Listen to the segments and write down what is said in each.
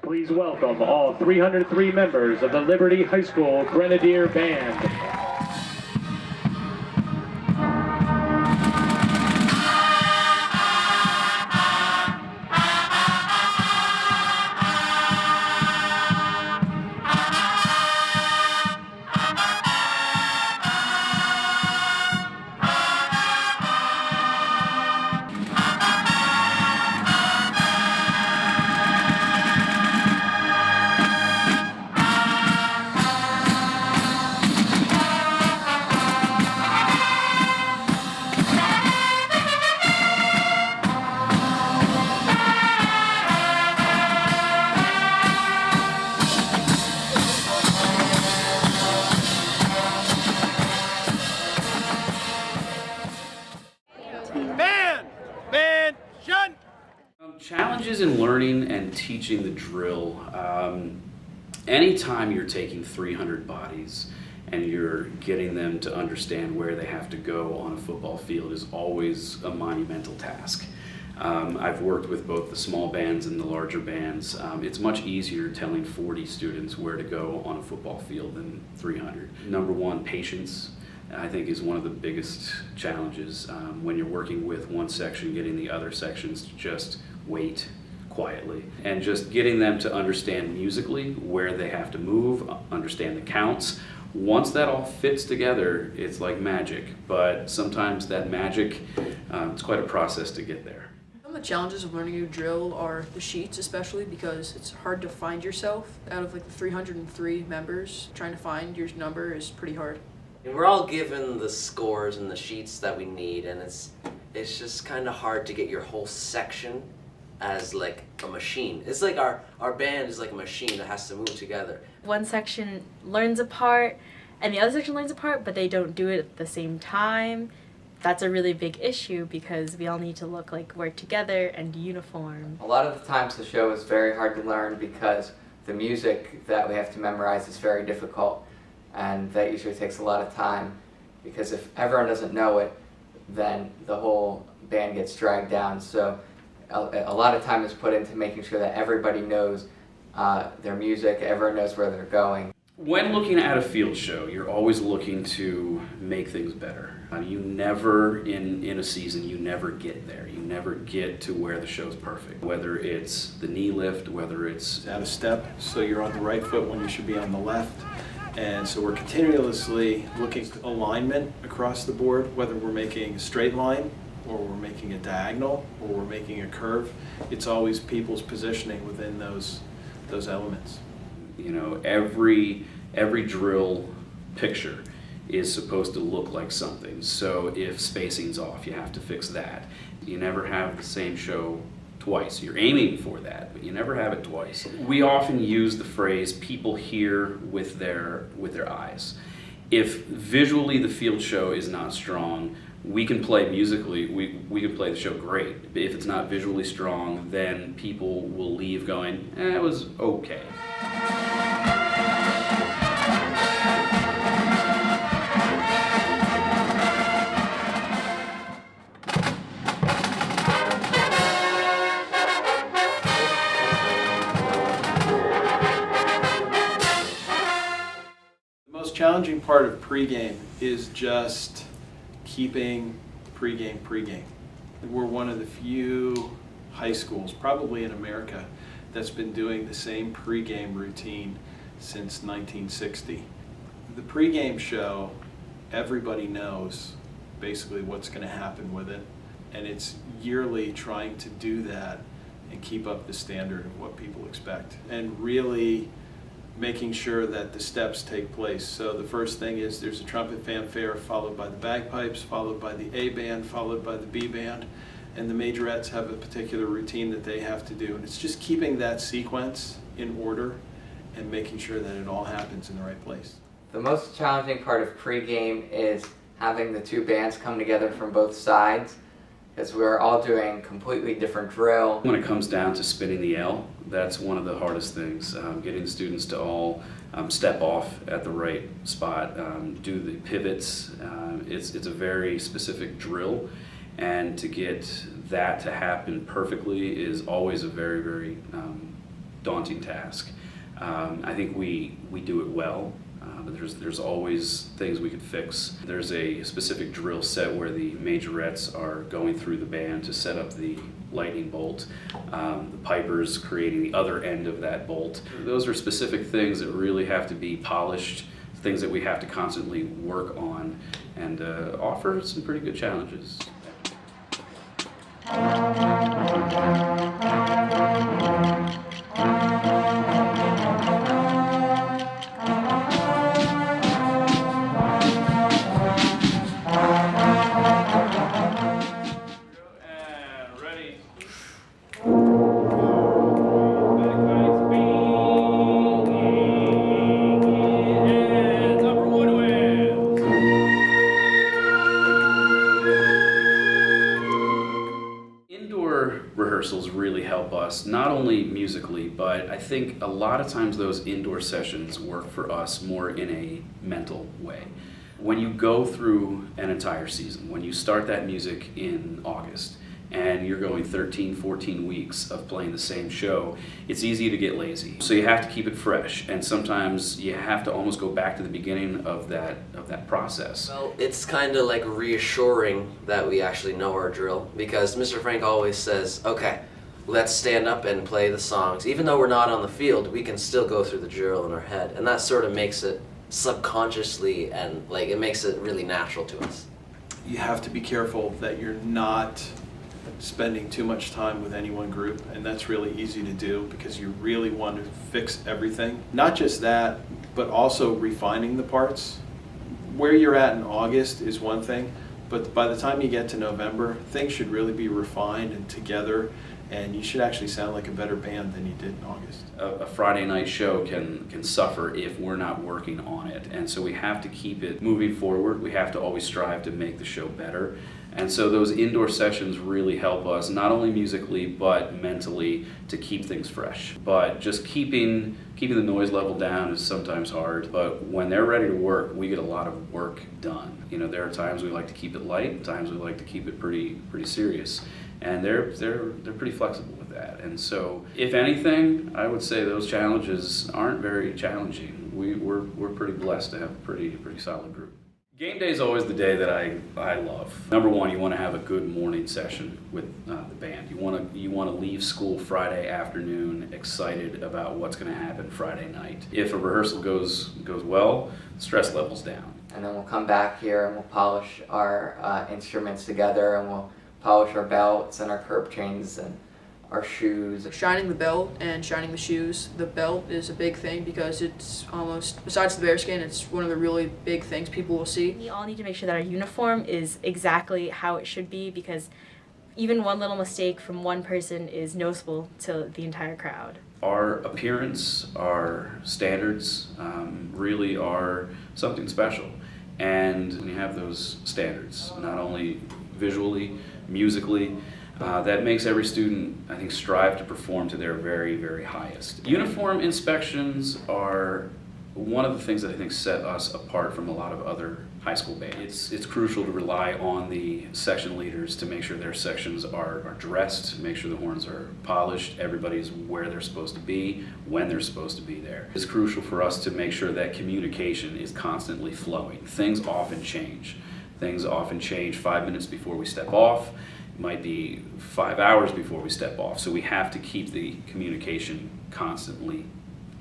Please welcome all 303 members of the Liberty High School Grenadier Band. Challenges in learning and teaching the drill. Anytime you're taking 300 bodies and you're getting them to understand where they have to go on a football field is always a monumental task. I've worked with both the small bands and the larger bands. It's much easier telling 40 students where to go on a football field than 300. Number one, patience, I think, is one of the biggest challenges. When you're working with one section, getting the other sections to just wait quietly, and just getting them to understand musically where they have to move, understand the counts. Once that all fits together, it's like magic, but sometimes that magic, it's quite a process to get there. Some of the challenges of learning a new drill are the sheets, especially because it's hard to find yourself. Out of like the 303 members, trying to find your number is pretty hard. And we're all given the scores and the sheets that we need, and it's just kind of hard to get your whole section as like a machine. It's like our band is like a machine that has to move together. One section learns a part and the other section learns a part, but they don't do it at the same time. That's a really big issue because we all need to look like we're together and uniform. A lot of the times the show is very hard to learn because the music that we have to memorize is very difficult, and that usually takes a lot of time, because if everyone doesn't know it, then the whole band gets dragged down. So a lot of time is put into making sure that everybody knows their music, everyone knows where they're going. When looking at a field show, you're always looking to make things better. You never, in a season, you never get there. You never get to where the show's perfect. Whether it's the knee lift, whether it's out of step, so you're on the right foot when you should be on the left. And so we're continuously looking at alignment across the board, whether we're making a straight line, or we're making a diagonal, or we're making a curve. It's always people's positioning within those elements. You know, every drill picture is supposed to look like something. So if spacing's off, you have to fix that. You never have the same show twice. You're aiming for that, but you never have it twice. We often use the phrase "people hear with their eyes." If visually the field show is not strong, we can play musically, we can play the show great. If it's not visually strong, then people will leave going, it was okay. The most challenging part of pregame is just keeping pregame. We're one of the few high schools, probably in America, that's been doing the same pregame routine since 1960. The pregame show, everybody knows basically what's going to happen with it, and it's yearly trying to do that and keep up the standard of what people expect, and really making sure that the steps take place. So the first thing is there's a trumpet fanfare, followed by the bagpipes, followed by the A band, followed by the B band, and the majorettes have a particular routine that they have to do. And it's just keeping that sequence in order and making sure that it all happens in the right place. The most challenging part of pregame is having the two bands come together from both sides, because we're all doing completely different drill. When it comes down to spinning the L, that's one of the hardest things. Getting the students to all step off at the right spot, do the pivots. It's a very specific drill, and to get that to happen perfectly is always a very, very daunting task. I think we do it well, but there's always things we could fix. There's a specific drill set where the majorettes are going through the band to set up the lightning bolt, the pipers creating the other end of that bolt. Those are specific things that really have to be polished, things that we have to constantly work on, and offer some pretty good challenges. Rehearsals really help us, not only musically, but I think a lot of times those indoor sessions work for us more in a mental way. When you go through an entire season, when you start that music in August, and you're going 13, 14 weeks of playing the same show, it's easy to get lazy. So you have to keep it fresh, and sometimes you have to almost go back to the beginning of that process. Well, it's kind of like reassuring that we actually know our drill, because Mr. Frank always says, okay, let's stand up and play the songs. Even though we're not on the field, we can still go through the drill in our head, and that sort of makes it subconsciously, and like it makes it really natural to us. You have to be careful that you're not spending too much time with any one group, and that's really easy to do because you really want to fix everything. Not just that, but also refining the parts. Where you're at in August is one thing, but by the time you get to November, things should really be refined and together, and you should actually sound like a better band than you did in August. A Friday night show can suffer if we're not working on it, and so we have to keep it moving forward. We have to always strive to make the show better. And so those indoor sessions really help us, not only musically, but mentally, to keep things fresh. But just keeping the noise level down is sometimes hard, but when they're ready to work, we get a lot of work done. You know, there are times we like to keep it light, times we like to keep it pretty serious. And they're pretty flexible with that. And so, if anything, I would say those challenges aren't very challenging. We're pretty blessed to have a pretty solid group. Game day is always the day that I love. Number one, you want to have a good morning session with the band. You want to leave school Friday afternoon excited about what's going to happen Friday night. If a rehearsal goes well, stress levels down. And then we'll come back here and we'll polish our instruments together, and we'll polish our belts and our curb chains and our shoes. Shining the belt and shining the shoes. The belt is a big thing because it's almost, besides the bearskin, it's one of the really big things people will see. We all need to make sure that our uniform is exactly how it should be, because even one little mistake from one person is noticeable to the entire crowd. Our appearance, our standards really are something special. And when you have those standards, not only visually, musically, that makes every student, I think, strive to perform to their very, very highest. Uniform inspections are one of the things that I think set us apart from a lot of other high school bands. It's crucial to rely on the section leaders to make sure their sections are dressed, make sure the horns are polished, everybody's where they're supposed to be, when they're supposed to be there. It's crucial for us to make sure that communication is constantly flowing. Things often change. Things often change 5 minutes before we step off. It might be 5 hours before we step off. So we have to keep the communication constantly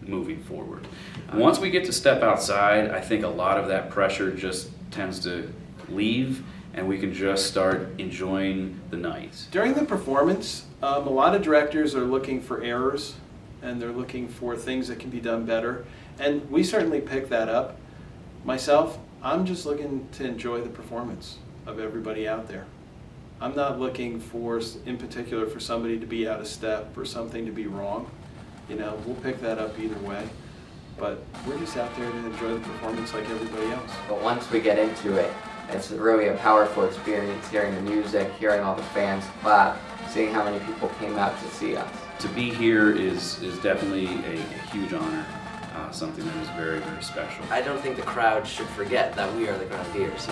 moving forward. Once we get to step outside, I think a lot of that pressure just tends to leave, and we can just start enjoying the night. During the performance, a lot of directors are looking for errors, and they're looking for things that can be done better, and we certainly pick that up. Myself, I'm just looking to enjoy the performance of everybody out there. I'm not looking for, in particular, for somebody to be out of step or something to be wrong. You know, we'll pick that up either way, but we're just out there to enjoy the performance like everybody else. But once we get into it, it's really a powerful experience, hearing the music, hearing all the fans clap, seeing how many people came out to see us. To be here is definitely a huge honor, something that is very, very special. I don't think the crowd should forget that we are the Grenadiers.